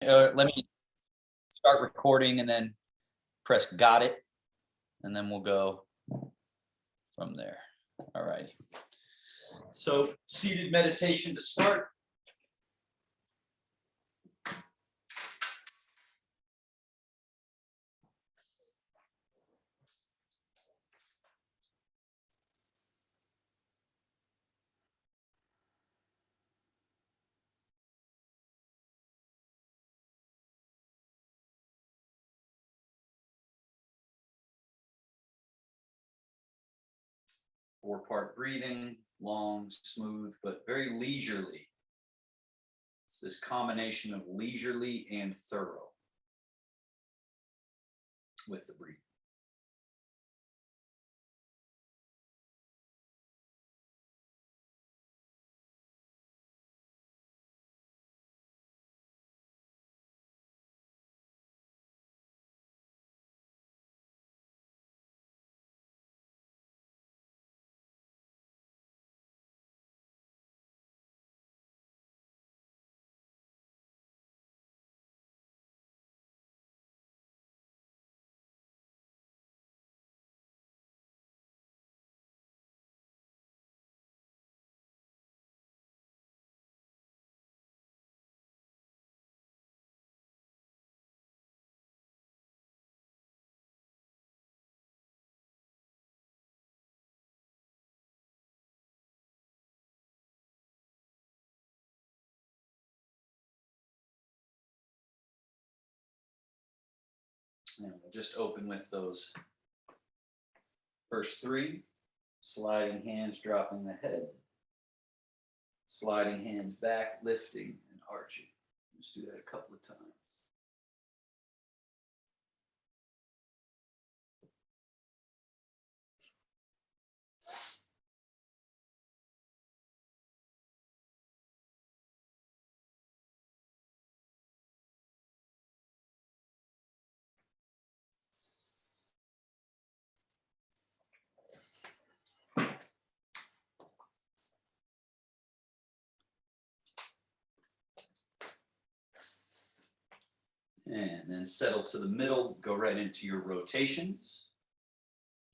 let me start recording and then press got it, and then we'll go from there. All righty. So seated meditation to start. Four-part breathing, long, smooth, but very leisurely. It's this combination of leisurely and thorough with the breathing. And we'll just open with those first three. Sliding hands, dropping the head. Sliding hands back, lifting and arching. Just do that a couple of times. And then settle to the middle, go right into your rotations.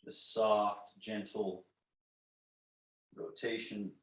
Just soft, gentle rotations.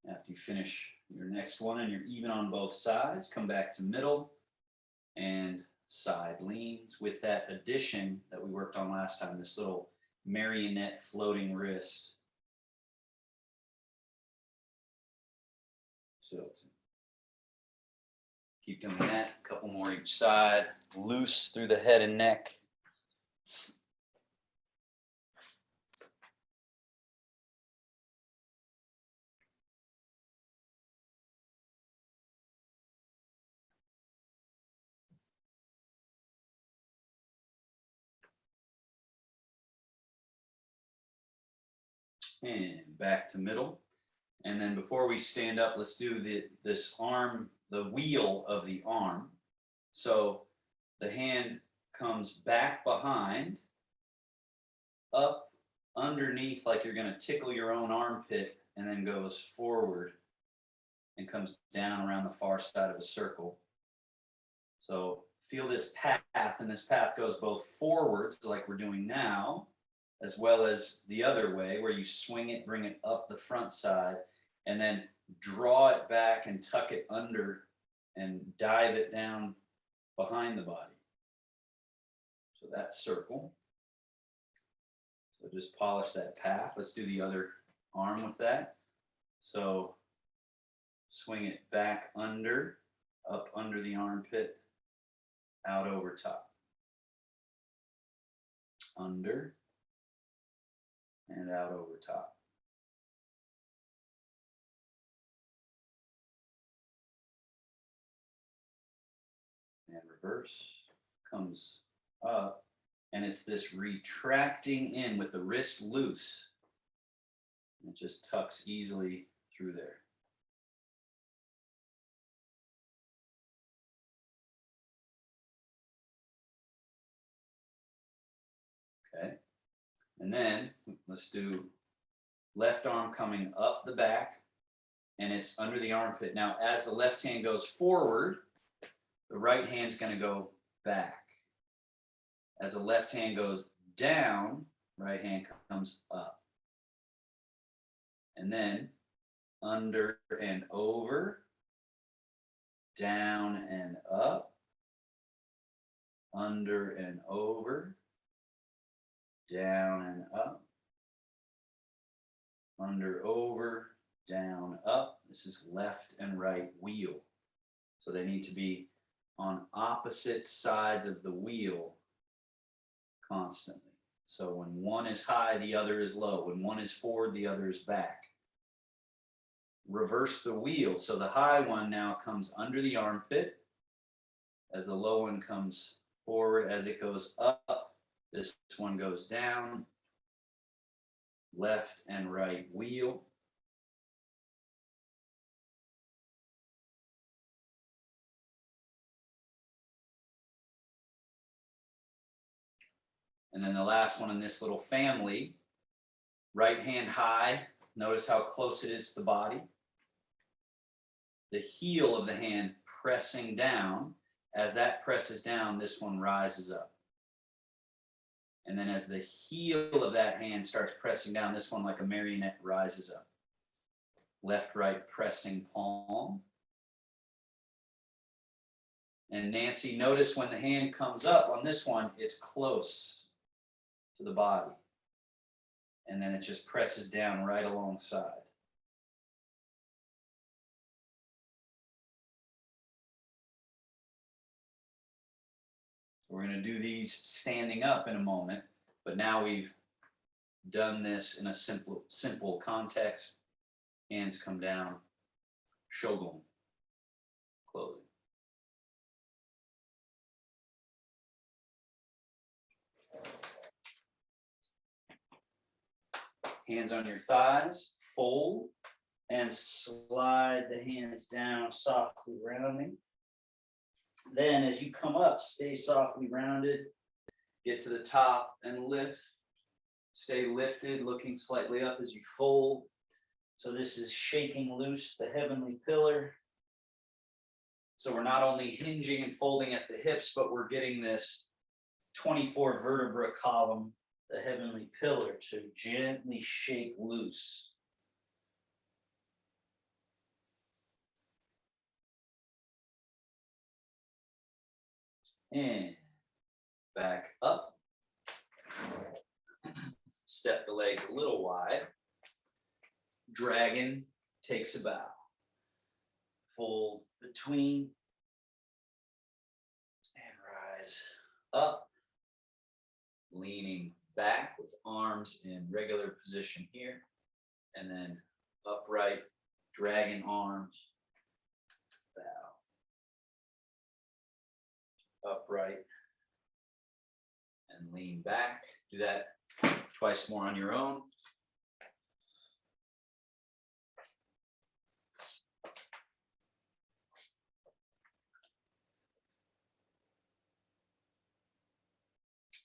After you finish your next one and you're even on both sides, come back to middle and side leans with that addition that we worked on last time, this little marionette floating wrist. So keep doing that, a couple more each side, loose through the head and neck. And back to middle. And then before we stand up, let's do this arm, the wheel of the arm. So the hand comes back behind, up underneath like you're going to tickle your own armpit, and then goes forward and comes down around the far side of a circle. So feel this path, and this path goes both forwards like we're doing now, as well as the other way where you swing it, bring it up the front side, and then draw it back and tuck it under and dive it down behind the body. So that's circle. So just polish that path. Let's do the other arm with that. So swing it back under, up under the armpit, out over top. Under and out over top. And reverse. comes up, and it's this retracting in with the wrist loose. It just tucks easily through there. Okay, and then let's do left arm coming up the back, and it's under the armpit. Now, as the left hand goes forward, the right hand's going to go back. As the left hand goes down, right hand comes up. And then under and over, down and up, under and over, down and up, under, over, down, up. This is left and right wheel. So they need to be on opposite sides of the wheel constantly. So when one is high, the other is low. When one is forward, the other is back. Reverse the wheel. So the high one now comes under the armpit as the low one comes forward. As it goes up, this one goes down. Left and right wheel. And then the last one in this little family, right hand high. Notice how close it is to the body. The heel of the hand pressing down. As that presses down, this one rises up. And then as the heel of that hand starts pressing down, this one like a marionette rises up. Left, right, pressing palm. And Nancy, notice when the hand comes up on this one, it's close to the body. And then it just presses down right alongside. We're going to do these standing up in a moment, but now we've done this in a simple context. Hands come down, shogun, closing. Hands on your thighs, fold, and slide the hands down, softly rounding. Then as you come up, stay softly rounded, get to the top and lift. Stay lifted, looking slightly up as you fold. So this is shaking loose the heavenly pillar. So we're not only hinging and folding at the hips, but we're getting this 24 vertebra column, the heavenly pillar, to gently shake loose. And back up. Step the legs a little wide. Dragon takes a bow. Fold between and rise up. Leaning back with arms in regular position here. And then upright, dragon arms, bow. Upright and lean back. Do that twice more on your own.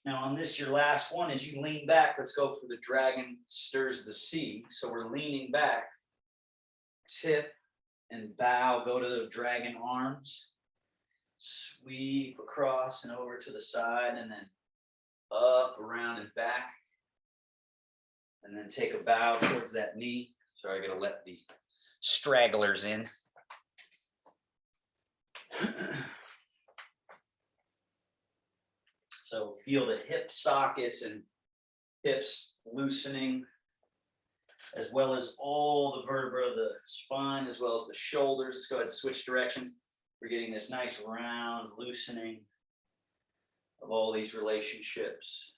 Now on this, your last one, as you lean back, let's go for the dragon stirs the sea. So we're leaning back, tip and bow, go to the dragon arms, sweep across and over to the side, and then up, around, and back. And then take a bow towards that knee. Sorry, I gotta let the stragglers in. So feel the hip sockets and hips loosening, as well as all the vertebrae of the spine, as well as the shoulders. Let's go ahead and switch directions. We're getting this nice round loosening of all these relationships.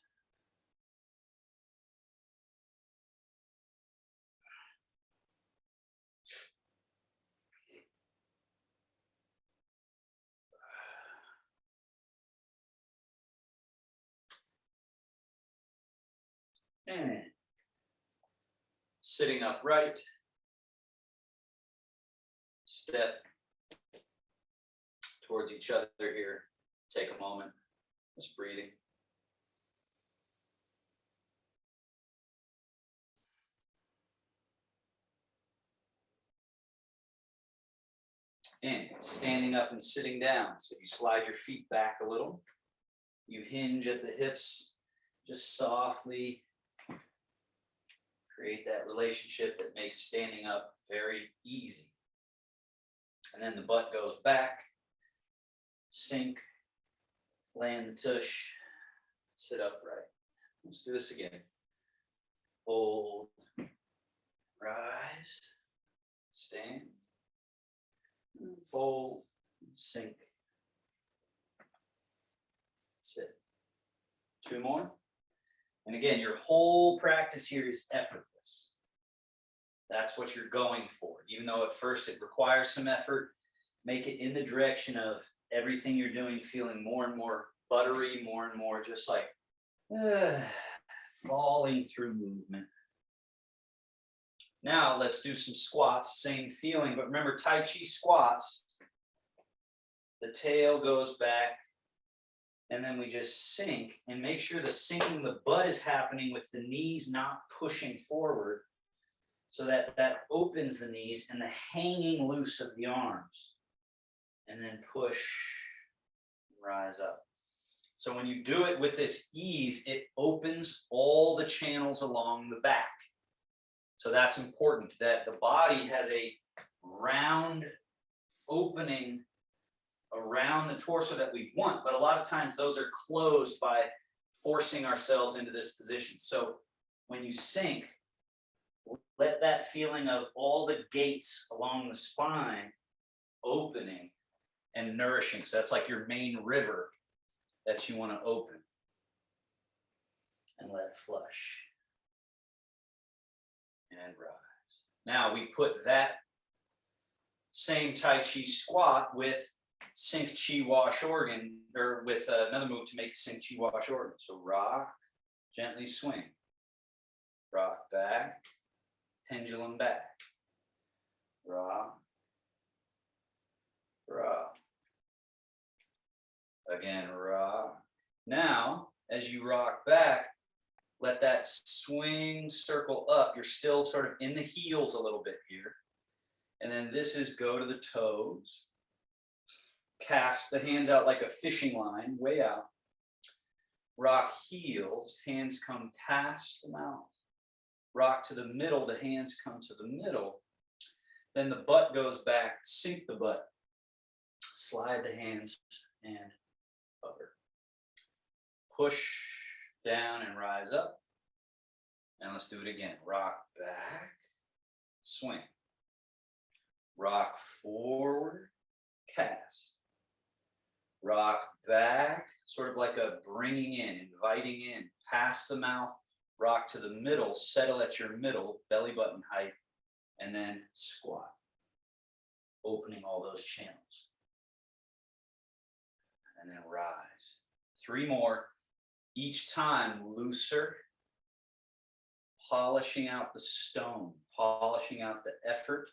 And sitting upright. Step towards each other here. Take a moment, just breathing. And standing up and sitting down. So you slide your feet back a little. You hinge at the hips, just softly create that relationship that makes standing up very easy. And then the butt goes back, sink, land the tush, sit upright. Let's do this again. Hold, rise, stand, fold, sink, sit. 2 more. And again, your whole practice here is effortless. That's what you're going for. Even though at first it requires some effort, make it in the direction of everything you're doing feeling more and more buttery, more and more just like falling through movement. Now let's do some squats, same feeling, but remember Tai Chi squats, the tail goes back, and then we just sink, and make sure the sinking the butt is happening with the knees not pushing forward, so that opens the knees and the hanging loose of the arms. And then push, rise up. So when you do it with this ease, it opens all the channels along the back. So that's important, that the body has a round opening around the torso that we want, but a lot of times those are closed by forcing ourselves into this position. So when you sink, let that feeling of all the gates along the spine opening and nourishing. So that's like your main river that you want to open. And let flush. And rise. Now we put that same Tai Chi squat with Sink Chi Wash Organ, or with another move to make Sink Chi Wash Organ. So rock, gently swing. Rock back, pendulum back. Rock, rock. Again, rock. Now, as you rock back, let that swing circle up. You're still sort of in the heels a little bit here. And then this is go to the toes. Cast the hands out like a fishing line, way out. Rock heels, hands come past the mouth. Rock to the middle, the hands come to the middle. Then the butt goes back, sink the butt. Slide the hands and hover. Push down and rise up. And let's do it again. Rock back, swing. Rock forward, cast. Rock back, sort of like a bringing in, inviting in, past the mouth, rock to the middle, settle at your middle, belly button height, and then squat, opening all those channels. And then rise. 3 more, each time looser, polishing out the stone, polishing out the effort.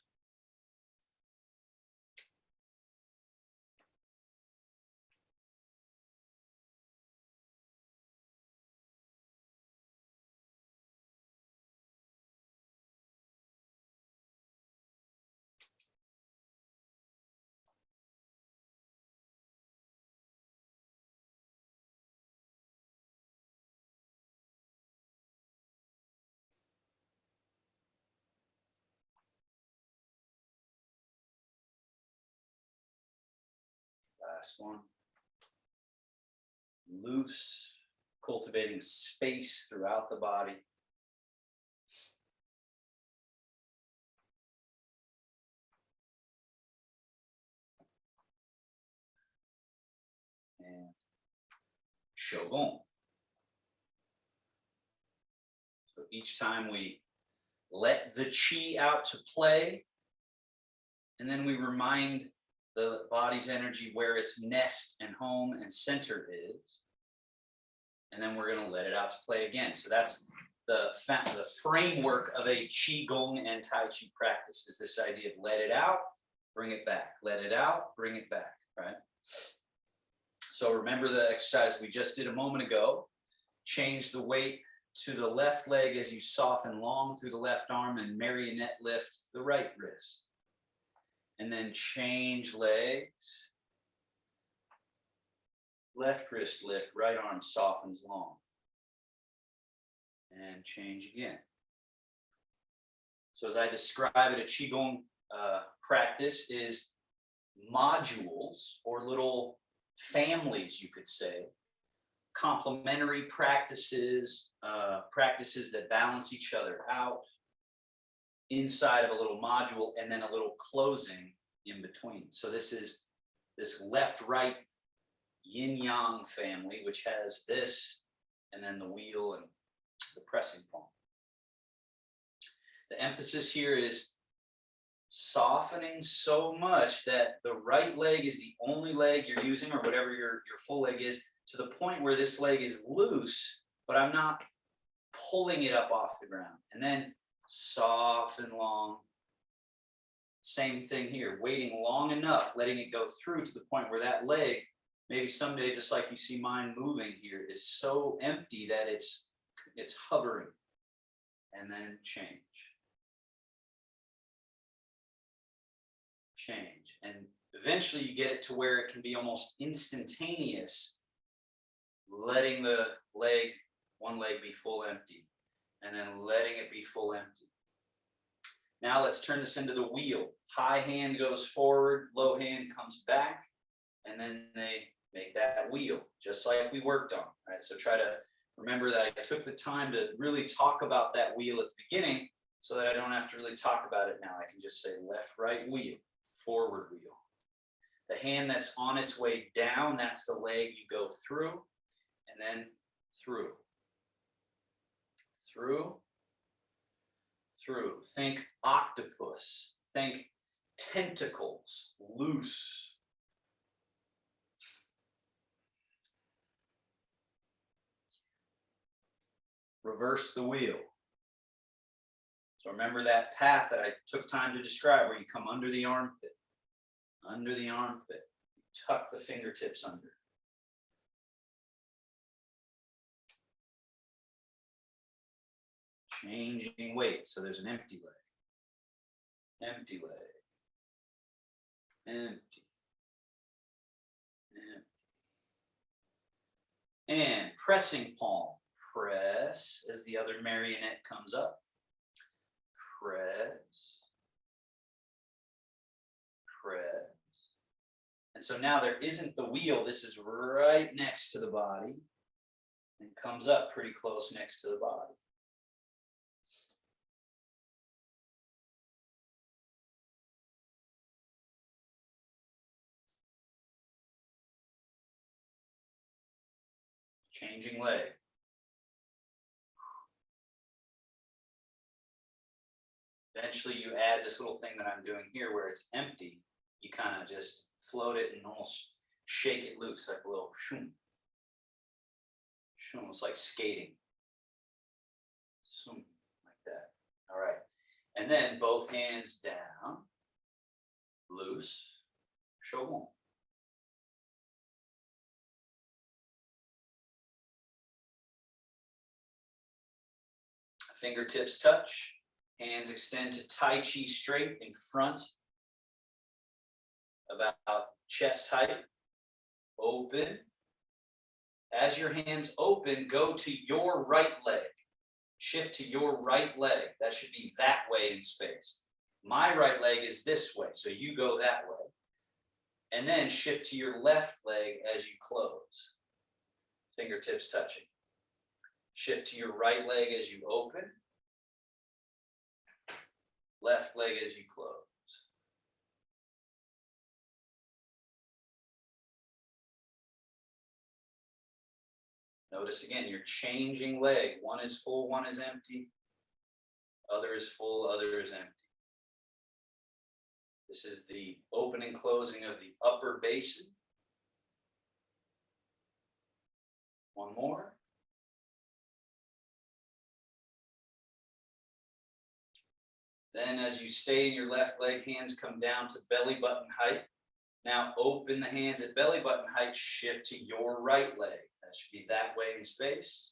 Last one. Loose, cultivating space throughout the body. And Shogun. So each time we let the chi out to play, and then we remind the body's energy where its nest and home and center is. And then we're going to let it out to play again. So that's the framework of a Qigong and Tai Chi practice is this idea of let it out, bring it back, let it out, bring it back, right? So remember the exercise we just did a moment ago. Change the weight to the left leg as you soften long through the left arm and marionette lift the right wrist. And then change legs. Left wrist lift, right arm softens long. And change again. So as I describe it, a Qigong practice is modules or little families, you could say, complementary practices, practices that balance each other out inside of a little module, and then a little closing in between. So this is this left-right yin-yang family, which has this, and then the wheel and the pressing palm. The emphasis here is softening so much that the right leg is the only leg you're using, or whatever your full leg is, to the point where this leg is loose, but I'm not pulling it up off the ground. And then soften long. Same thing here, waiting long enough, letting it go through to the point where that leg, maybe someday, just like you see mine moving here, is so empty that it's hovering. And then change. Change. And eventually you get it to where it can be almost instantaneous, letting the leg, one leg be full empty, and then letting it be full empty. Now let's turn this into the wheel. High hand goes forward, low hand comes back, and then they make that wheel, just like we worked on, right? So try to remember that I took the time to really talk about that wheel at the beginning so that I don't have to really talk about it now. I can just say left, right wheel, forward wheel. The hand that's on its way down, that's the leg you go through, and then through. Through. Through. Think octopus. Think tentacles, loose. Reverse the wheel. So remember that path that I took time to describe, where you come under the armpit, you tuck the fingertips under. Changing weight, so there's an empty leg, empty leg, empty, empty. And pressing palm, press as the other marionette comes up, press, press. And so now there isn't the wheel, this is right next to the body and comes up pretty close next to the body. Changing leg. Eventually you add this little thing that I'm doing here where it's empty. You kind of just float it and almost shake it loose like a little shoom. Shoom, it's like skating. Shoom, like that. All right. And then both hands down, loose, shogun. Fingertips touch, hands extend to Tai Chi straight in front, about chest height, open. As your hands open, go to your right leg. Shift to your right leg. That should be that way in space. My right leg is this way, so you go that way. And then shift to your left leg as you close. Fingertips touching. Shift to your right leg as you open. Left leg as you close. Notice again, you're changing leg. One is full, one is empty. Other is full, other is empty. This is the open and closing of the upper basin. One more. Then as you stay in your left leg, hands come down to belly button height. Now open the hands at belly button height, shift to your right leg. That should be that way in space.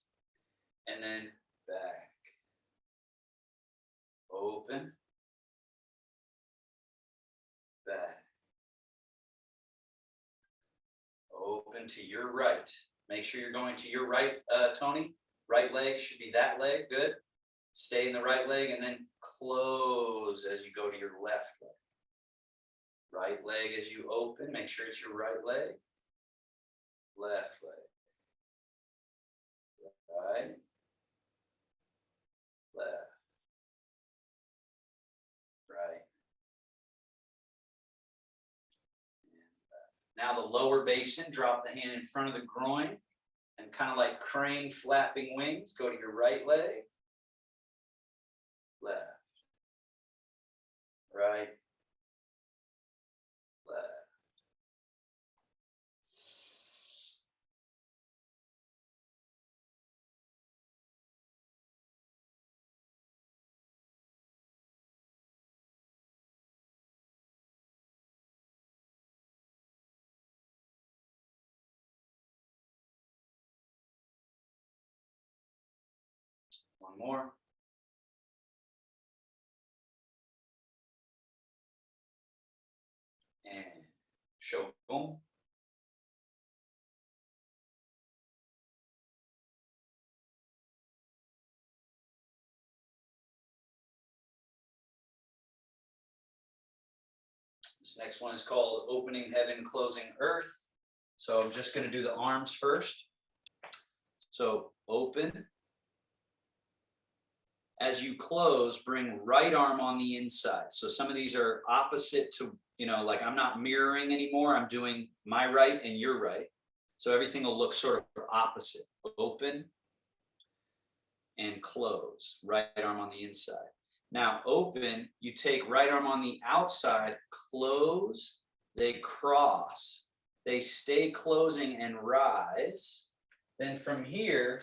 And then back. Open. Back. Open to your right. Make sure you're going to your right, Tony. Right leg should be that leg. Good. Stay in the right leg and then close as you go to your left leg. Right leg as you open. Make sure it's your right leg. Left leg. Right. Left. Right. Now the lower basin, drop the hand in front of the groin and kind of like crane flapping wings, go to your right leg, left, right, left. One more. And show boom. This next one is called opening heaven, closing earth. So I'm just going to do the arms first. So open. As you close, bring right arm on the inside. So some of these are opposite to, like I'm not mirroring anymore. I'm doing my right and your right. So everything will look sort of opposite. Open and close. Right arm on the inside. Now open, you take right arm on the outside, close, they cross. They stay closing and rise. Then from here,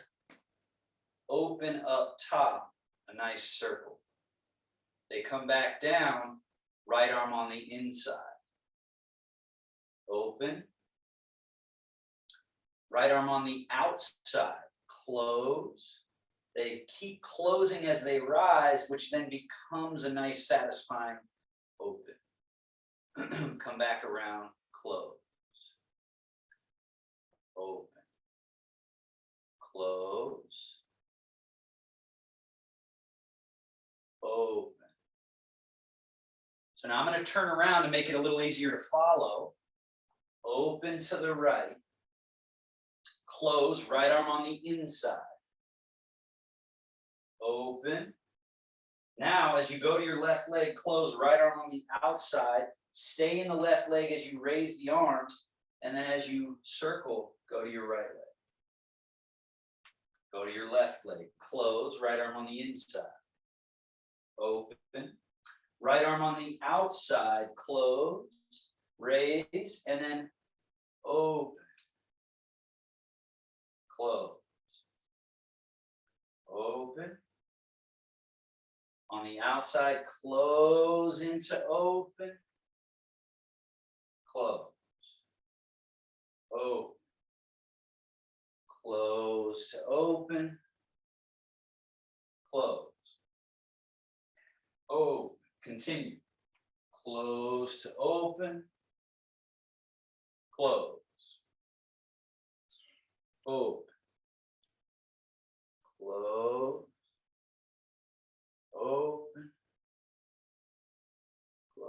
open up top. A nice circle. They come back down, right arm on the inside. Open. Right arm on the outside. Close. They keep closing as they rise, which then becomes a nice satisfying open. Come back around, close. Open. Close. Open. So now I'm going to turn around to make it a little easier to follow. Open to the right. Close, right arm on the inside. Open. Now, as you go to your left leg, close, right arm on the outside. Stay in the left leg as you raise the arms. And then as you circle, go to your right leg. Go to your left leg. Close, right arm on the inside. Open. Right arm on the outside, close, raise, and then open. Close. Open. On the outside, close into open. Close. Open. Close to open. Close. Open. Continue. Close to open. Close. Open. Close. Open. Close.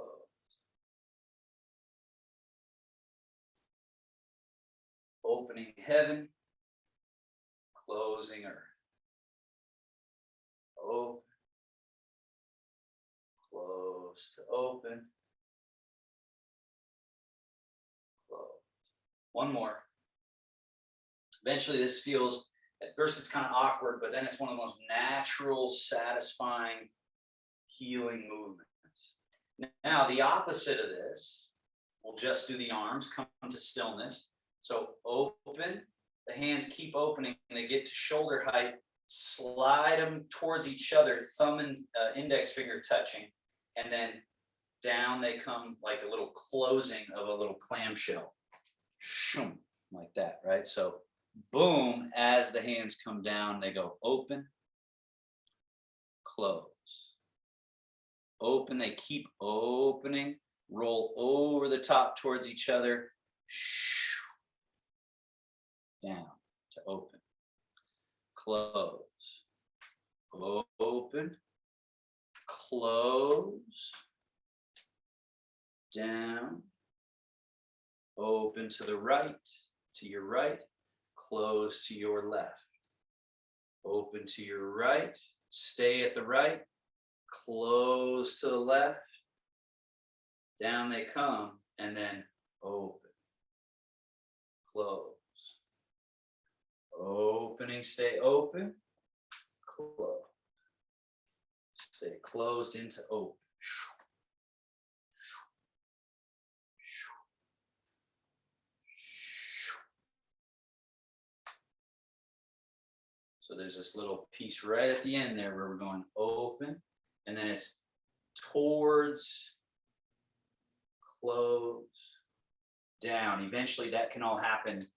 Opening heaven. Closing earth. Open. Close to open. Close. One more. Eventually this feels, at first it's kind of awkward, but then it's one of the most natural, satisfying, healing movements. Now the opposite of this, we'll just do the arms, come to stillness. So open, the hands keep opening, they get to shoulder height, slide them towards each other, thumb and index finger touching. and then down they come like a little closing of a little clamshell. Shoom, like that, right? So boom, as the hands come down, they go open, close. Open, they keep opening, roll over the top towards each other, down to open, close, open, close, down, open to the right, to your right, close to your left, open to your right, stay at the right, close to the left, down they come, and then open, close, opening, stay open, close, stay closed into open. So there's this little piece right at the end there where we're going open, and then it's towards, close, down. Eventually that can all happen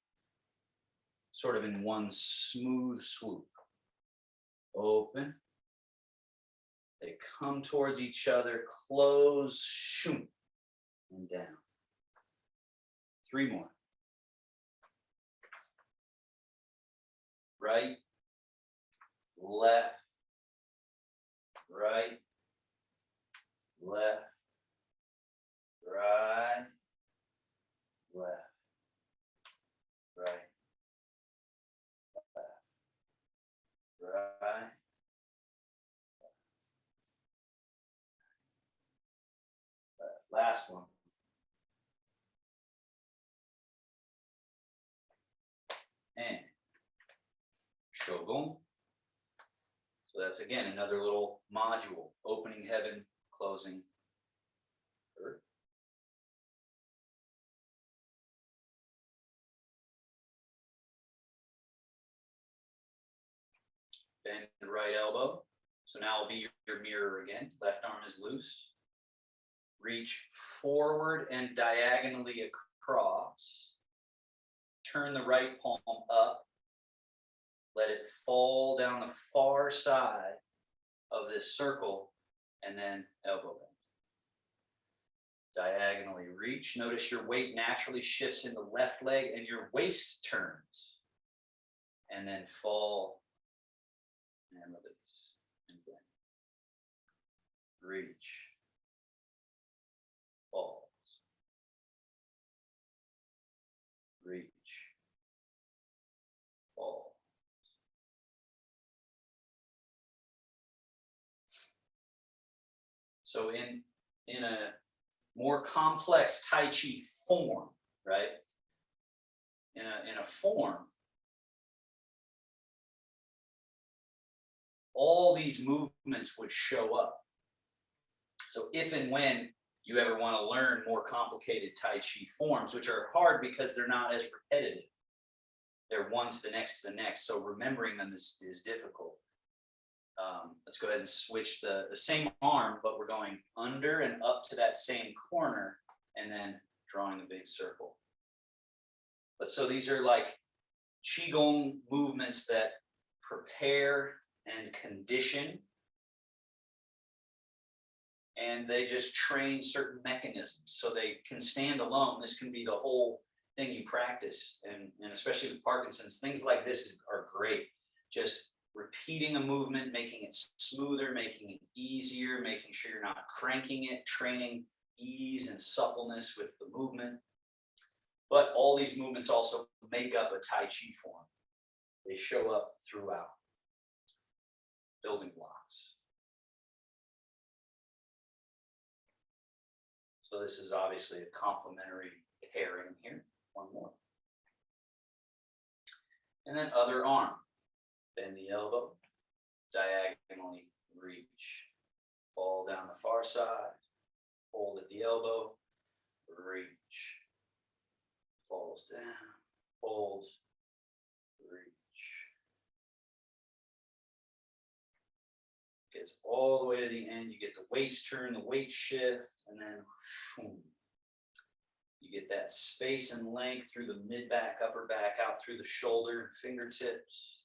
sort of in one smooth swoop. Open, they come towards each other, close, shoom, and down. 3 more. Right, left, right, left, right, left, right, left, right. Last one. And Shogun. So that's again another little module, opening heaven, closing earth. Bend the right elbow. So now will be your mirror again. Left arm is loose. Reach forward and diagonally across. Turn the right palm up. Let it fall down the far side of this circle, and then elbow bend. Diagonally reach. Notice your weight naturally shifts in the left leg and your waist turns. And then fall and release. And bend. Reach. Falls. Reach. Fall. So in a more complex Tai Chi form, right? In a form, all these movements would show up. So if and when you ever want to learn more complicated Tai Chi forms, which are hard because they're not as repetitive, they're one to the next to the next. So remembering them is difficult. Let's go ahead and switch the same arm, but we're going under and up to that same corner and then drawing a big circle. But so these are like Qigong movements that prepare and condition, and they just train certain mechanisms so they can stand alone. This can be the whole thing you practice, and especially with Parkinson's, things like this are great. Just repeating a movement, making it smoother, making it easier, making sure you're not cranking it, training ease and suppleness with the movement. But all these movements also make up a Tai Chi form. They show up throughout. Building blocks. So this is obviously a complementary pairing here. One more. And then other arm. Bend the elbow, diagonally reach. Fall down the far side, hold at the elbow, reach. Falls down, hold, reach. gets all the way to the end. You get the waist turn, the weight shift, and then you get that space and length through the mid-back, upper back, out through the shoulder and fingertips.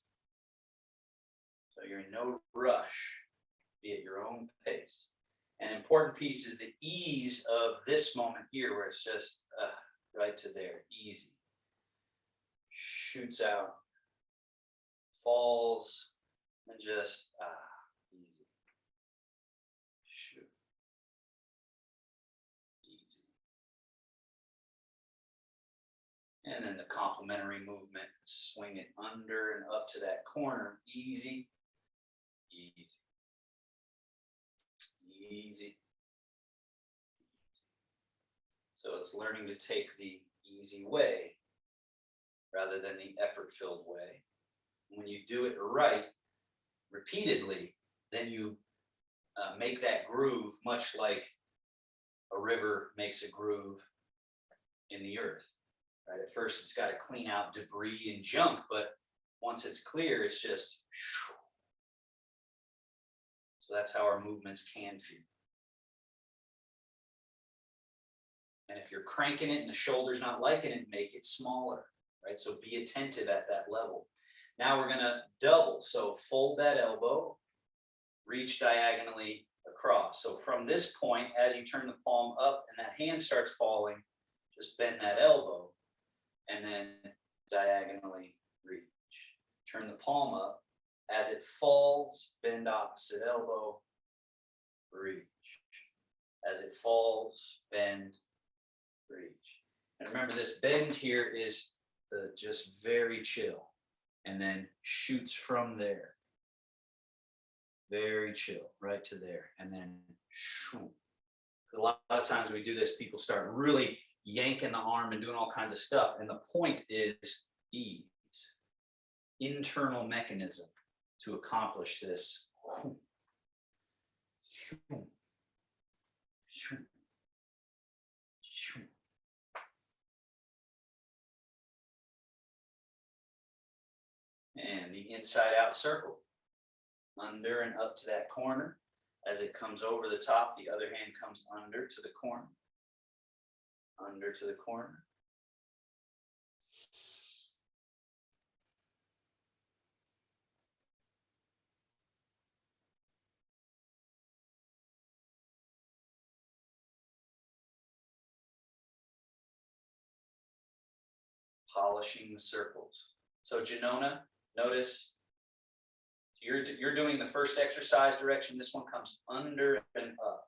So you're in no rush, be at your own pace. An important piece is the ease of this moment here, where it's just right to there, easy. Shoots out, falls, and just easy. Shoot. Easy. And then the complementary movement, swing it under and up to that corner, easy, easy. Easy. So it's learning to take the easy way rather than the effort-filled way. When you do it right, repeatedly, then you make that groove much like a river makes a groove in the earth. Right? At first, it's got to clean out debris and junk, but once it's clear, it's just. So that's how our movements can feel. And if you're cranking it and the shoulder's not liking it, make it smaller, right? So be attentive at that level. Now we're gonna double. So fold that elbow, reach diagonally across. So from this point, as you turn the palm up and that hand starts falling, just bend that elbow and then diagonally reach. Turn the palm up. As it falls, bend opposite elbow, reach. As it falls, bend, reach. And remember, this bend here is just very chill, and then shoots from there. Very chill, right to there, and then shoo. A lot of times we do this, people start really yanking the arm and doing all kinds of stuff, and the point is ease, internal mechanism to accomplish this. And the inside out circle, under and up to that corner. As it comes over the top, the other hand comes under to the corner, under to the corner. Polishing the circles. So Janona, notice you're doing the first exercise direction. This one comes under and up.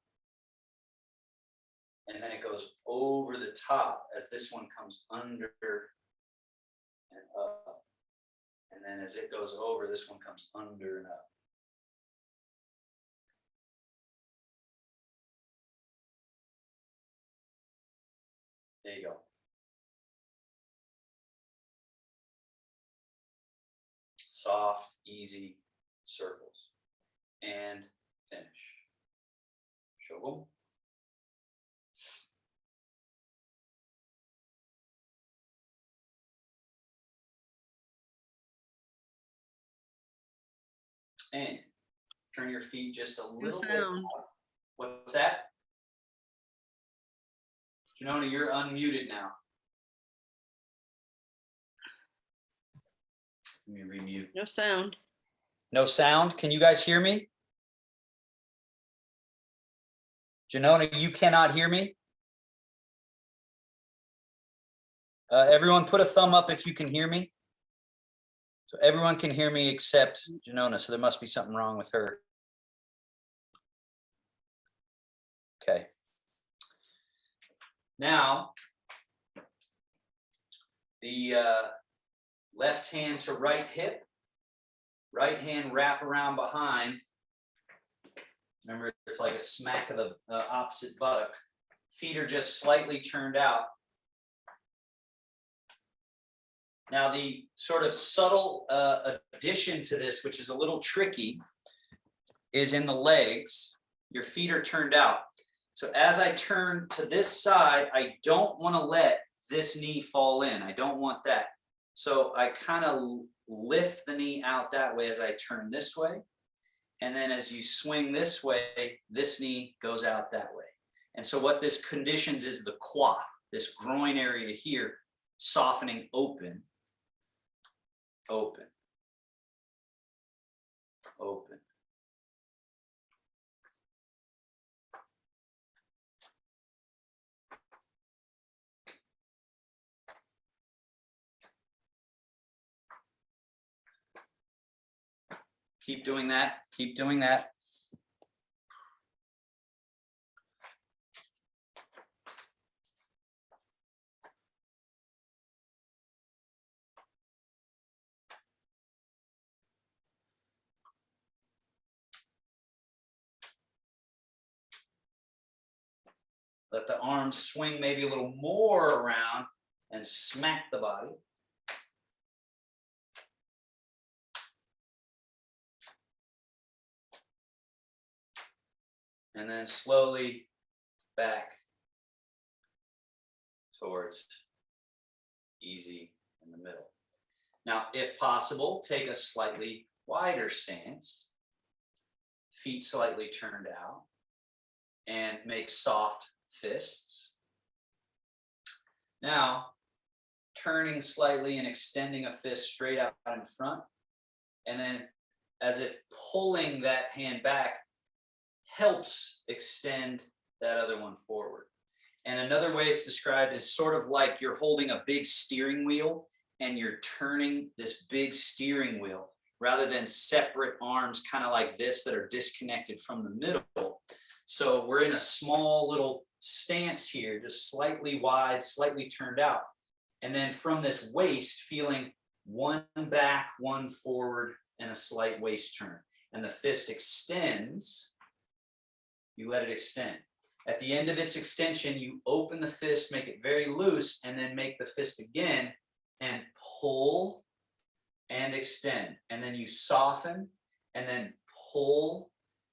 And then it goes over the top as this one comes under and up. And then as it goes over, this one comes under and up. There you go. Soft, easy circles. And finish. Shogun. And turn your feet just a little bit. What's that? Janona, you're unmuted now. Let me remute. No sound. No sound? Can you guys hear me? Janona, you cannot hear me? Everyone put a thumb up if you can hear me. So everyone can hear me except Janona, so there must be something wrong with her. Okay. Now, the left hand to right hip, right hand wrap around behind. Remember, it's like a smack of the opposite buttock. Feet are just slightly turned out. Now, the sort of subtle addition to this, which is a little tricky, is in the legs. Your feet are turned out. So as I turn to this side, I don't want to let this knee fall in. I don't want that. So I kind of lift the knee out that way as I turn this way. And then as you swing this way, this knee goes out that way. And so what this conditions is the quad, this groin area here, softening open, open, open. Keep doing that, keep doing that. Let the arms swing maybe a little more around and smack the body. And then slowly back towards easy in the middle. Now, if possible, take a slightly wider stance, feet slightly turned out, and make soft fists. Now, turning slightly and extending a fist straight out in front, and then as if pulling that hand back helps extend that other one forward. And another way it's described is sort of like you're holding a big steering wheel and you're turning this big steering wheel rather than separate arms kind of like this that are disconnected from the middle. So we're in a small little stance here, just slightly wide, slightly turned out. And then from this waist, feeling one back, one forward, and a slight waist turn. And the fist extends. You let it extend. At the end of its extension, you open the fist, make it very loose, and then make the fist again and pull and extend. And then you soften and then pull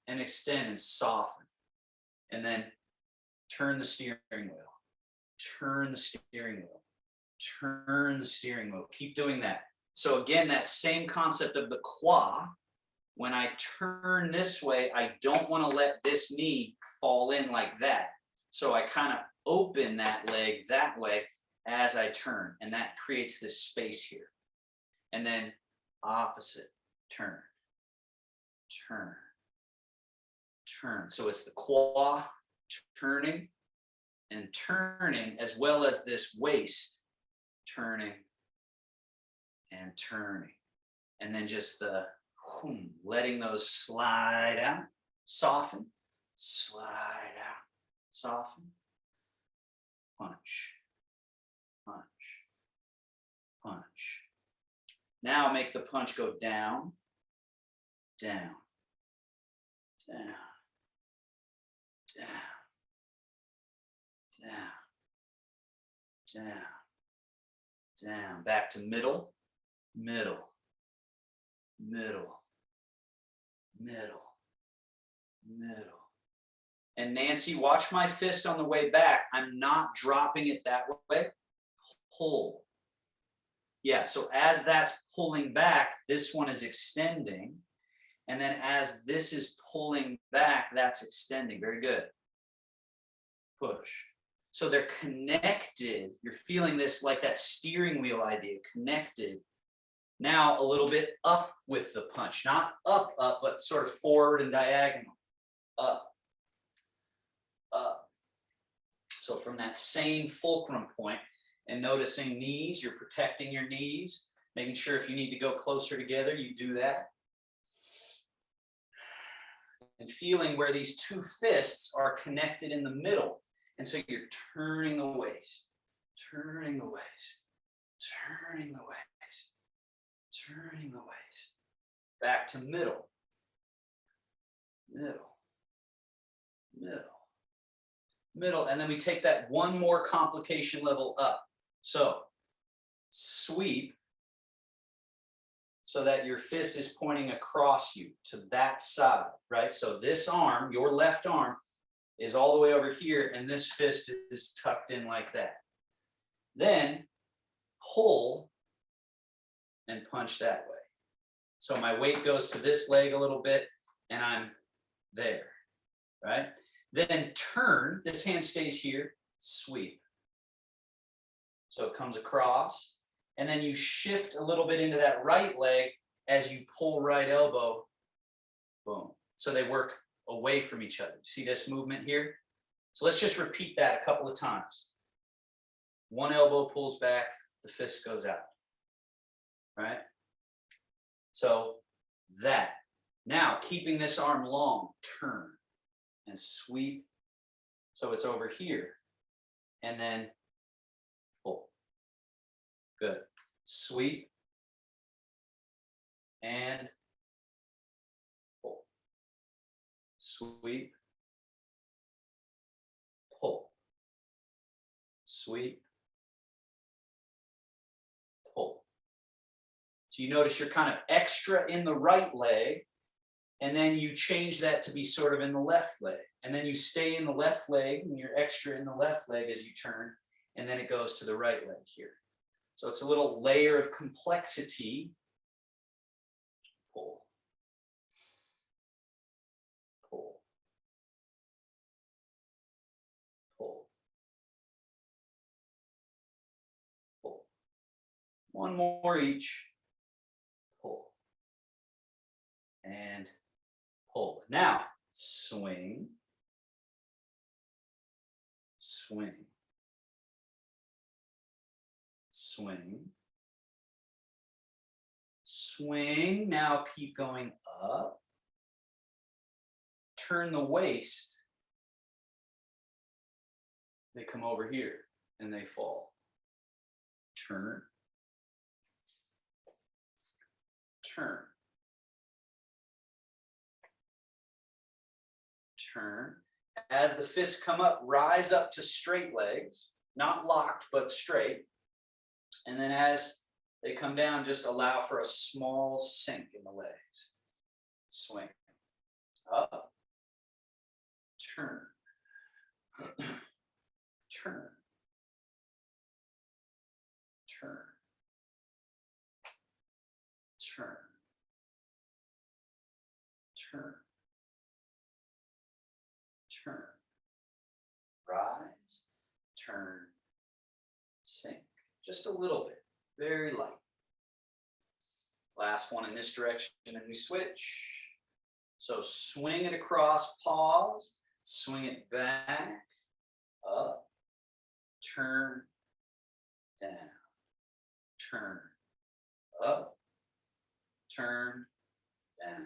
and extend and soften. And then turn the steering wheel, turn the steering wheel, turn the steering wheel. Keep doing that. So again, that same concept of the quad. When I turn this way, I don't want to let this knee fall in like that. So I kind of open that leg that way as I turn, and that creates this space here. And then opposite, turn, turn, turn. So it's the quad turning and turning, as well as this waist turning and turning. And then just the letting those slide out, soften, slide out, soften, punch, punch, punch. Now make the punch go down, down, down, down, down, down, down. Back to middle, middle, middle, middle, middle. And Nancy, watch my fist on the way back. I'm not dropping it that way. Pull. Yeah, so as that's pulling back, this one is extending. And then as this is pulling back, that's extending. Very good. Push. So they're connected. You're feeling this like that steering wheel idea, connected. Now a little bit up with the punch, not up, up, but sort of forward and diagonal, up, up. So from that same fulcrum point and noticing knees, you're protecting your knees, making sure if you need to go closer together, you do that. And feeling where these two fists are connected in the middle. And so you're turning the waist, turning the waist, turning the waist. Turning the waist, back to middle, middle, middle, middle, and then we take that one more complication level up. So sweep so that your fist is pointing across you to that side, right? So this arm, your left arm, is all the way over here, and this fist is tucked in like that. Then pull and punch that way. So my weight goes to this leg a little bit, and I'm there, right? Then turn, this hand stays here, sweep. So it comes across, and then you shift a little bit into that right leg as you pull right elbow, boom. So they work away from each other. See this movement here? So let's just repeat that a couple of times. One elbow pulls back, the fist goes out, right? So that. Now, keeping this arm long, turn and sweep. So it's over here. And then pull. Good. Sweep and pull. Sweep, pull. Sweep, pull. So you notice you're kind of extra in the right leg, and then you change that to be sort of in the left leg. And then you stay in the left leg, and you're extra in the left leg as you turn, and then it goes to the right leg here. So it's a little layer of complexity. Pull. Pull. Pull. Pull. One more each. Pull. And pull. Now, swing. Swing. Swing. Swing. Now keep going up. Turn the waist. They come over here and they fall. Turn. Turn. Turn. As the fists come up, rise up to straight legs, not locked, but straight. And then as they come down, just allow for a small sink in the legs. Swing. Up. Turn. Turn. Turn. Turn. Turn. Turn. Rise. Turn. Sink. Just a little bit. Very light. Last one in this direction, and we switch. So swing it across, pause, swing it back, up, turn, down, turn, up, turn, down.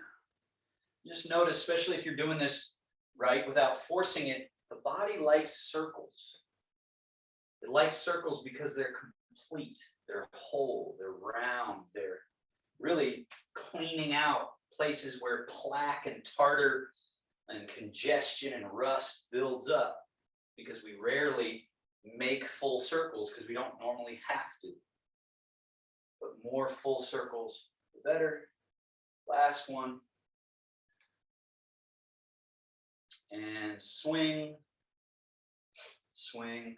Just notice, especially if you're doing this right without forcing it, the body likes circles. It likes circles because they're complete, they're whole, they're round, they're really cleaning out places where plaque and tartar and congestion and rust builds up, because we rarely make full circles because we don't normally have to. But more full circles, the better. Last one. And swing, swing,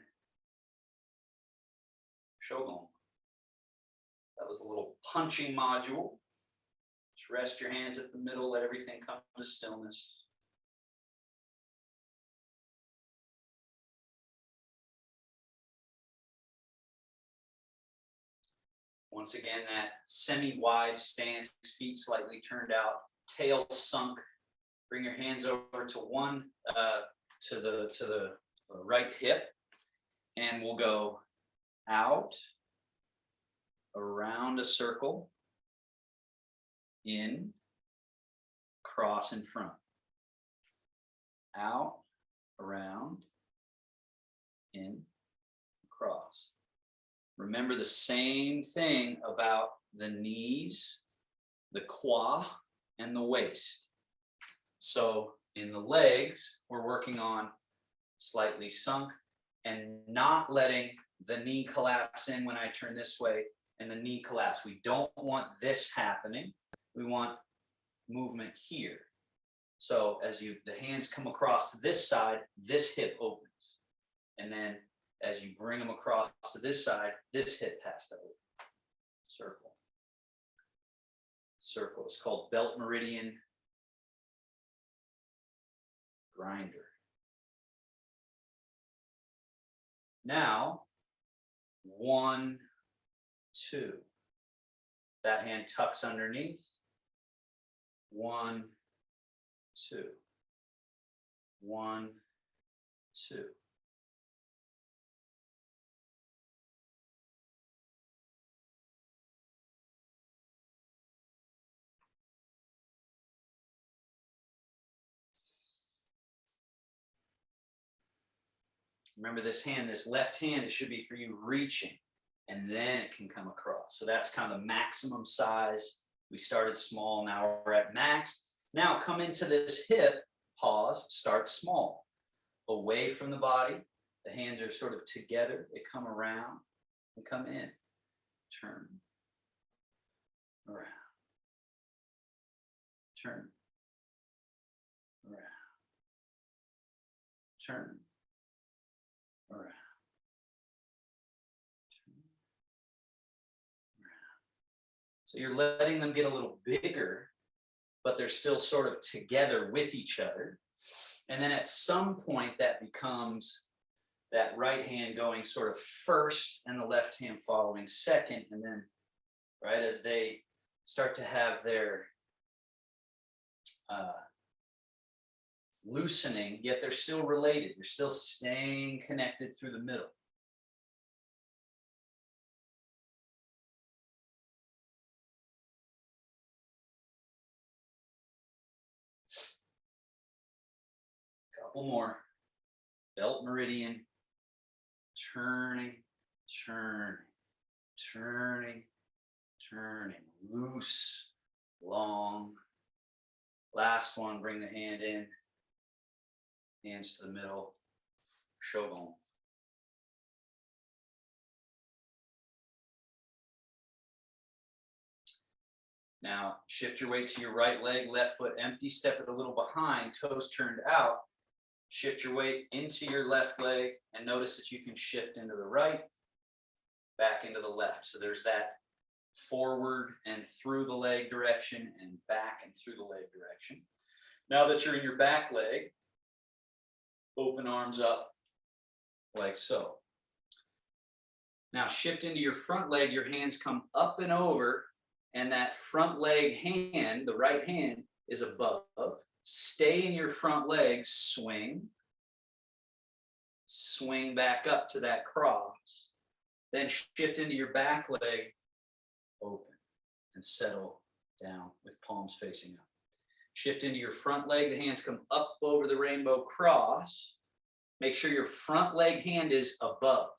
shogun. That was a little punching module. Just rest your hands at the middle, let everything come to stillness. Once again, that semi-wide stance, feet slightly turned out, tail sunk. Bring your hands over to one, to the right hip, and we'll go out, around a circle, in, cross in front, out, around, in, cross. Remember the same thing about the knees, the quad, and the waist. So in the legs, we're working on slightly sunk and not letting the knee collapse in when I turn this way and the knee collapse. We don't want this happening. We want movement here. So as the hands come across to this side, this hip opens. And then as you bring them across to this side, this hip has to open. Circle. Circle. It's called belt meridian grinder. Now, 1, 2. That hand tucks underneath. 1, 2. 1, 2. Remember this hand, this left hand, it should be for you reaching, and then it can come across. So that's kind of the maximum size. We started small, now we're at max. Now come into this hip, pause, start small. Away from the body, the hands are sort of together. They come around and come in. Turn, around, turn, around, turn, around. So you're letting them get a little bigger, but they're still sort of together with each other. And then at some point that becomes that right hand going sort of first and the left hand following second. And then right as they start to have their loosening, yet they're still related. They're still staying connected through the middle. Couple more. Belt meridian. Turning, turning, turning, turning. Loose, long. Last one, bring the hand in. Hands to the middle. Shogun. Now, shift your weight to your right leg, left foot empty, step it a little behind, toes turned out. Shift your weight into your left leg and notice that you can shift into the right, back into the left. So there's that forward and through the leg direction and back and through the leg direction. Now that you're in your back leg, open arms up like so. Now shift into your front leg, your hands come up and over, and that front leg hand, the right hand, is above. Stay in your front leg, swing. Swing back up to that cross. Then shift into your back leg, open, and settle down with palms facing up. Shift into your front leg, the hands come up over the rainbow cross. Make sure your front leg hand is above.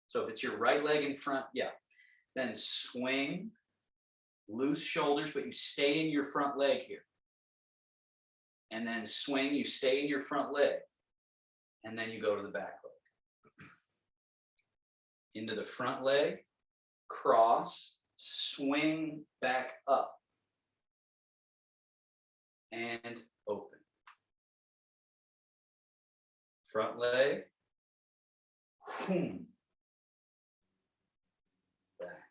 So if it's your right leg in front, yeah. Then swing, loose shoulders, but you stay in your front leg here. And then swing, you stay in your front leg. And then you go to the back leg. Into the front leg, cross, swing back up. And open. Front leg. Back.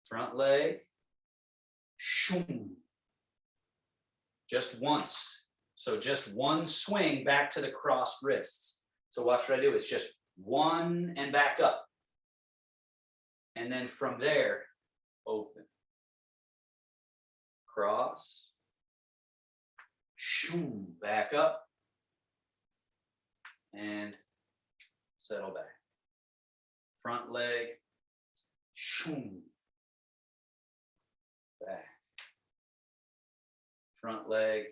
Front leg. Just once. So just one swing back to the crossed wrists. So watch what I do. It's just one and back up. And then from there, open. Cross. Back up. And settle back. Front leg. Back. Front leg.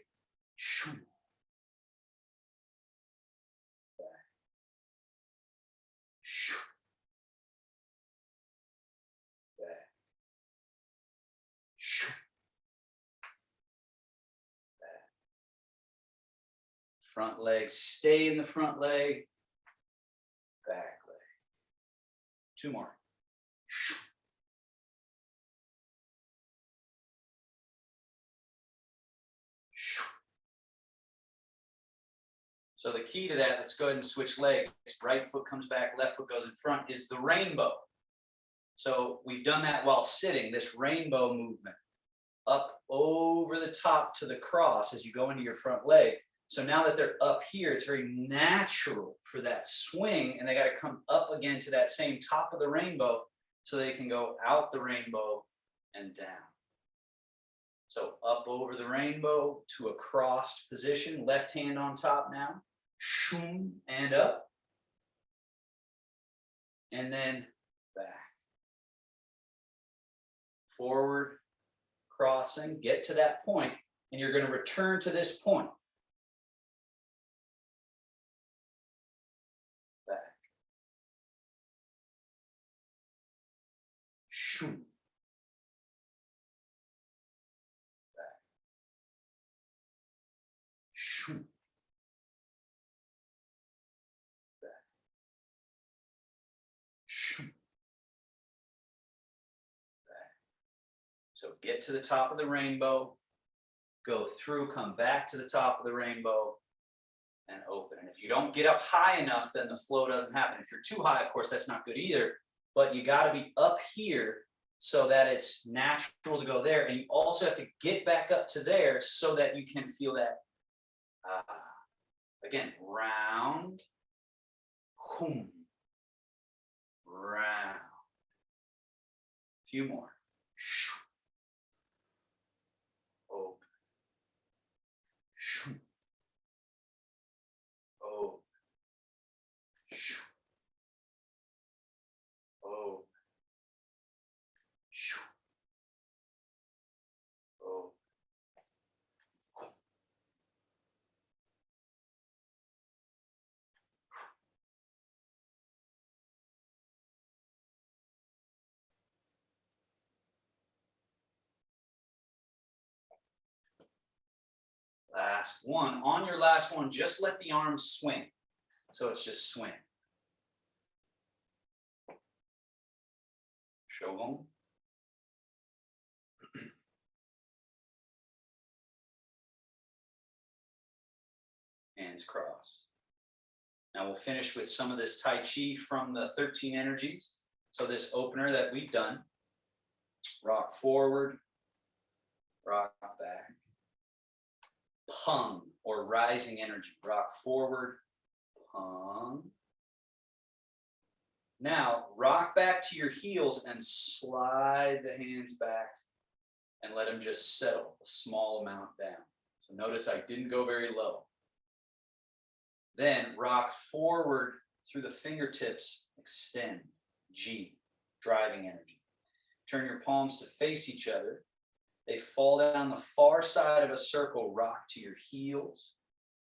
Back. Back. Back. Front leg, stay in the front leg. Back leg. 2 more. So the key to that, let's go ahead and switch legs. Right foot comes back, left foot goes in front, is the rainbow. So we've done that while sitting, this rainbow movement. up over the top to the cross as you go into your front leg. So now that they're up here, it's very natural for that swing, and they got to come up again to that same top of the rainbow so they can go out the rainbow and down. So up over the rainbow to a crossed position, left hand on top now, shoom, and up, and then back. Forward, crossing, get to that point, and you're going to return to this point. Back. Shoom. Back. Shoom. Back. Shoom. So get to the top of the rainbow, go through, come back to the top of the rainbow, and open. And if you don't get up high enough, then the flow doesn't happen. If you're too high, of course, that's not good either. But you got to be up here so that it's natural to go there. And you also have to get back up to there so that you can feel that, again, round, boom, round. A few more. Open. Open. Open. Open. Last one. On your last one, just let the arms swing. So it's just swing. Shogun. Hands cross. Now we'll finish with some of this Tai Chi from the 13 energies. So this opener that we've done, rock forward, rock back. Pung, or rising energy. Rock forward, pung. Now, rock back to your heels and slide the hands back and let them just settle a small amount down. So notice I didn't go very low. Then rock forward through the fingertips, extend, G, driving energy. Turn your palms to face each other. They fall down the far side of a circle, rock to your heels,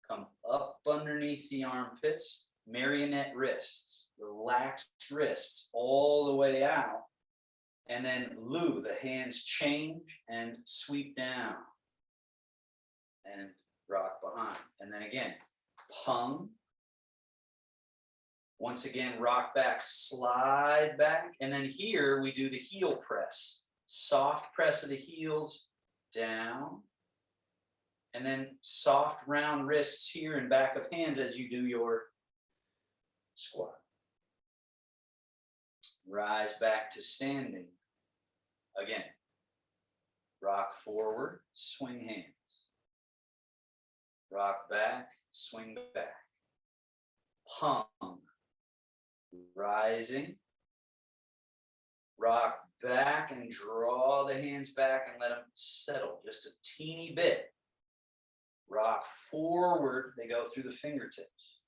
come up underneath the armpits, marionette wrists, relaxed wrists all the way out, and then Lu, the hands change and sweep down and rock behind. And then again, pung. Once again, rock back, slide back, and then here we do the heel press. Soft press of the heels down, and then soft round wrists here and back of hands as you do your squat. Rise back to standing. Again, rock forward, swing hands. Rock back, swing back. Pung, rising. Rock back and draw the hands back and let them settle just a teeny bit. Rock forward, they go through the fingertips.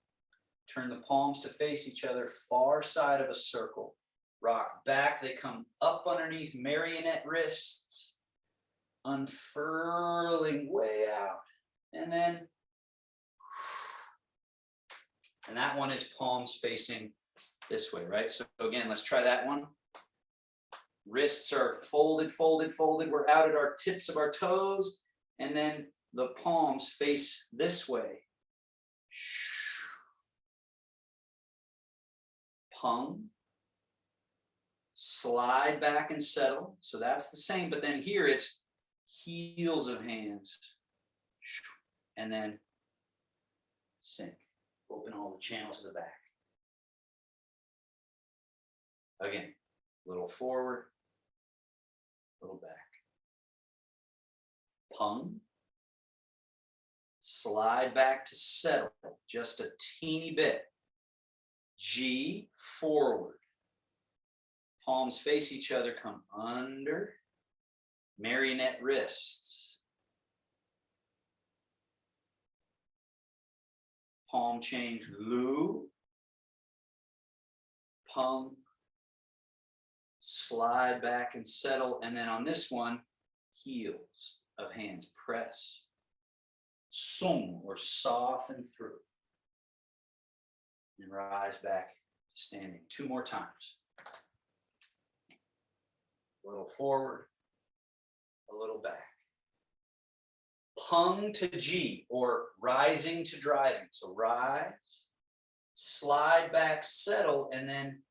Turn the palms to face each other, far side of a circle. Rock back, they come up underneath marionette wrists, unfurling way out. And then, and that one is palms facing this way, right? So again, let's try that one. Wrists are folded, folded, folded. We're out at our tips of our toes. And then the palms face this way. Pung. Slide back and settle. So that's the same. But then here it's heels of hands. And then sink. Open all the channels to the back. Again, little forward, little back. Pung. Slide back to settle, just a teeny bit. G, forward. Palms face each other, come under. Marionette wrists. Palm change, Lu. Pung. Slide back and settle. And then on this one, heels of hands, press. Sung, or soften through. And rise back to standing. 2 more times. A little forward, a little back. Pung to G, or rising to driving. So rise, slide back, settle, and then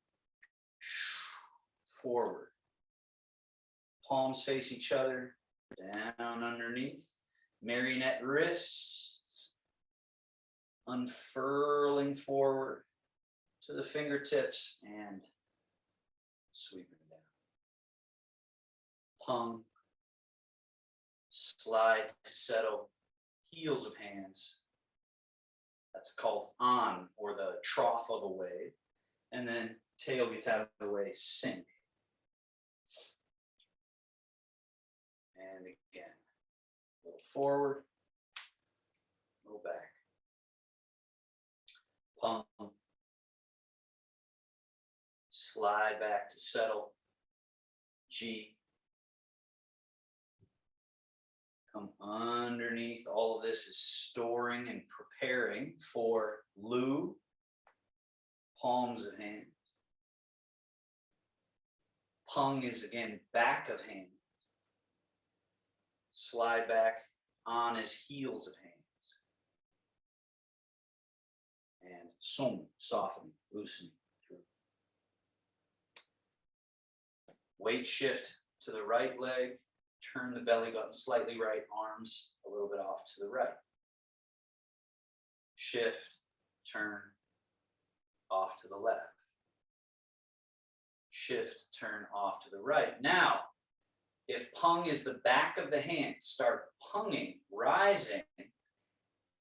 forward. Palms face each other, down underneath. Marionette wrists, unfurling forward to the fingertips and sweeping down. Pung, slide to settle, heels of hands. That's called on, or the trough of a wave. And then tail gets out of the way, sink. And again, a little forward, a little back. Pung. Slide back to settle. G. Come underneath. All of this is storing and preparing for Lu. Palms of hands. Pung is again back of hand. Slide back. On is heels of hands. And sung, softening, loosening through. Weight shift to the right leg. Turn the belly button slightly right, arms a little bit off to the right. Shift, turn, off to the left. Shift, turn, off to the right. Now, if pung is the back of the hand, start punging, rising,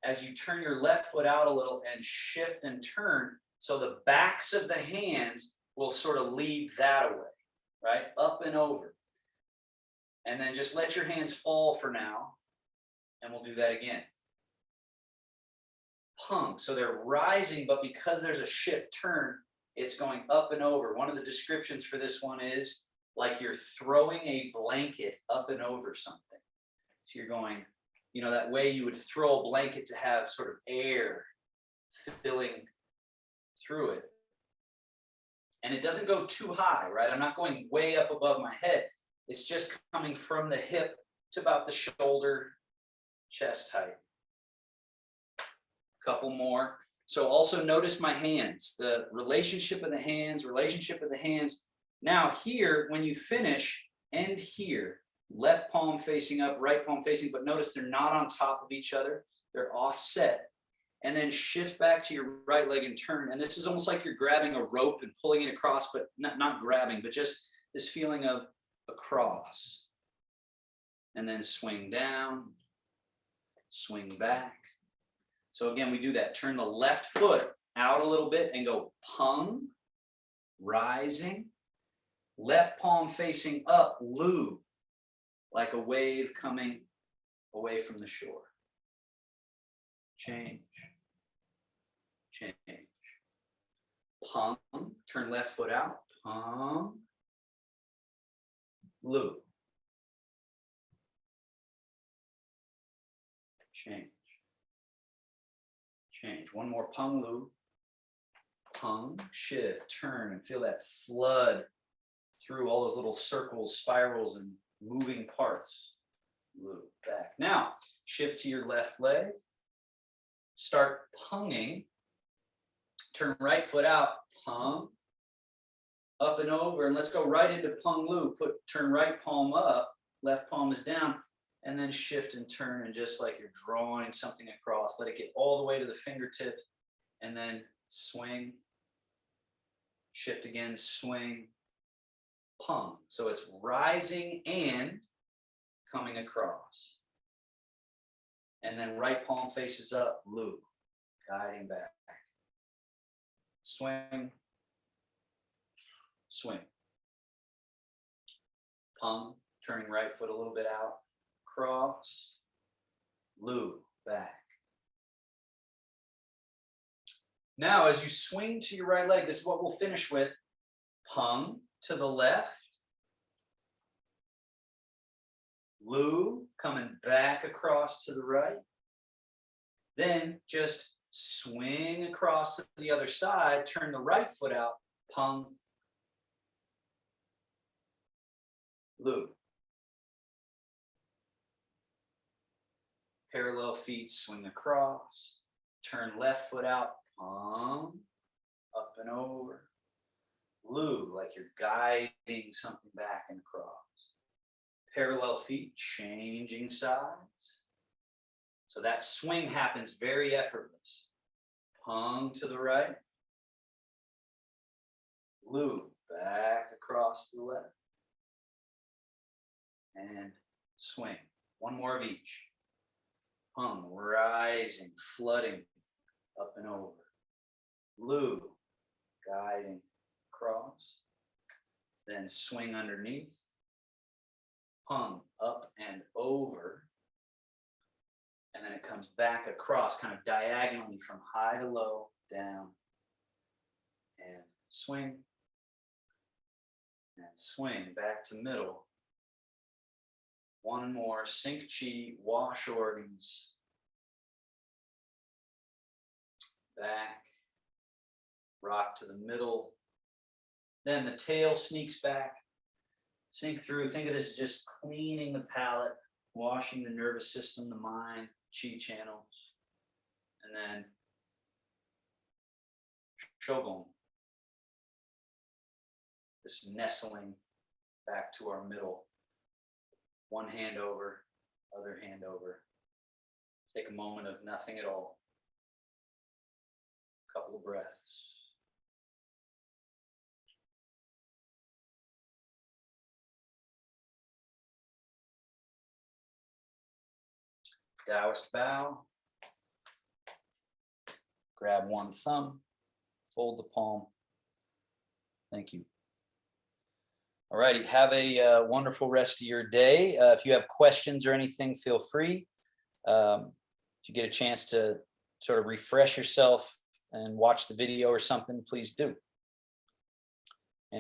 as you turn your left foot out a little and shift and turn, so the backs of the hands will sort of lead that away, right? Up and over. And then just let your hands fall for now, and we'll do that again. Pung, so they're rising, but because there's a shift turn, it's going up and over. One of the descriptions for this one is like you're throwing a blanket up and over something. So you're going, you know, that way you would throw a blanket to have sort of air filling through it. And it doesn't go too high, right? I'm not going way up above my head. It's just coming from the hip to about the shoulder, chest height. Couple more. So also notice my hands, the relationship of the hands, Now here, when you finish, end here, left palm facing up, right palm facing, but notice they're not on top of each other. They're offset. And then shift back to your right leg and turn. And this is almost like you're grabbing a rope and pulling it across, but not grabbing, but just this feeling of across. And then swing down, swing back. So again, we do that. Turn the left foot out a little bit and go pung, rising. Left palm facing up, Lu, like a wave coming away from the shore. Change, change. Pung, turn left foot out, pung, Lu. Change. Change. One more pung, Lu. Pung, shift, turn, and feel that flood through all those little circles, spirals, and moving parts. Lu, back. Now, shift to your left leg. Start punging. Turn right foot out, pung. Up and over, and let's go right into pung Lu. Turn right palm up, left palm is down, and then shift and turn, and just like you're drawing something across, let it get all the way to the fingertip, and then swing, shift again, swing, pung. So it's rising and coming across. And then right palm faces up, Lu, guiding back. Swing, swing. Pung, turning right foot a little bit out, cross, Lu, back. Now, as you swing to your right leg, this is what we'll finish with. Pung to the left. Lu, coming back across to the right. Then just swing across to the other side, turn the right foot out, Pung, Lu. Parallel feet, swing across, turn left foot out, Pung, up and over. Lu, like you're guiding something back and across. Parallel feet, changing sides. So that swing happens very effortless. Pung to the right. Lu, back across to the left. And swing. One more of each. Pung, rising, flooding, up and over. Lu, guiding across. Then swing underneath. Pung, up and over. And then it comes back across, kind of diagonally from high to low, down. And swing. And swing back to middle. One more, sync chi, wash organs. Back, rock to the middle. Then the tail sneaks back, sink through. Think of this as just cleaning the palate, washing the nervous system, the mind, chi channels. And then shogun, this nestling back to our middle. One hand over, other hand over. Take a moment of nothing at all. A couple of breaths. Taoist bow. Grab one thumb, fold the palm. Thank you. All righty, have a wonderful rest of your day. If you have questions or anything, feel free. If you get a chance to sort of refresh yourself and watch the video or something, please do.